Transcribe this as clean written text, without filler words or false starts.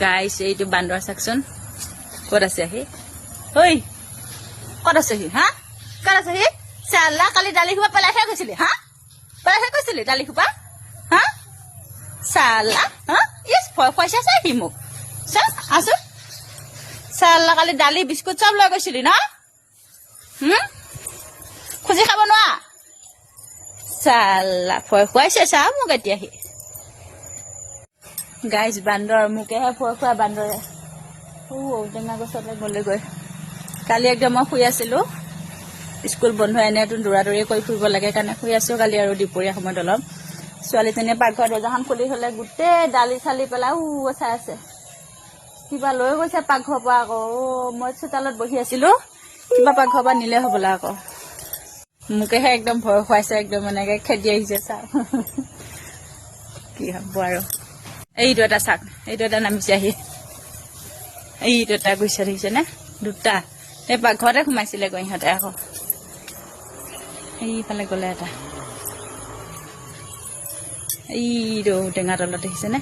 গাইছ এইটো বান্দৰ চাকচোন ক'ত আছে সি ঐ ক'ত আছে সি হা ক'ত আছে সি চালা কালি দালি খোপা পেলাই থৈ গৈছিলি হা পেলাই থৈ গৈছিলি দালি খোপা হা চালা হা ইয়েছ ভয় খুৱাইছে আছে সি মোক চা আছো চালা কালি দালি বিস্কুট চব লৈ গৈছিলি ন খুজি খাব নোৱাৰা চালা ভয় খুৱাইছে চা মোক এতিয়া সি গাইজ বান্দৰ মোকেহে ভয় খোৱা বান্দৰে ঔটেঙা গছলৈ গ'লেগৈ কালি একদম মই শুই আছিলোঁ স্কুল বন্ধ এনেতো দৌৰা দৌৰি কৰি ফুৰিব লাগে কাৰণে শুই আছোঁ কালি আৰু দুপৰীয়া সময়ত অলপ ছোৱালীজনীয়ে পাকঘৰ দৰ্জাখন খুলি থ'লে গোটেই দালি চালি পেলাই চাই আছে কিবা লৈ গৈছে পাকঘৰৰ পৰা আকৌ মই চোতালত বহি আছিলোঁ কিবা পাকঘৰৰ পৰা নিলে হ'বলা আকৌ মোকেহে একদম ভয় খুৱাইছে একদম এনেকৈ খেদি আহিছে চা কি হ'ব আৰু এইটো এটা চাক এইটো এটা নামিছে আহি এইটো এটা গৈছে দেখিছেনে দুটা এই পাকঘৰতে সোমাইছিলে গৈ ইহঁতে আকৌ এইফালে গ'লে এটা এইটো টেঙা তলত দেখিছেনে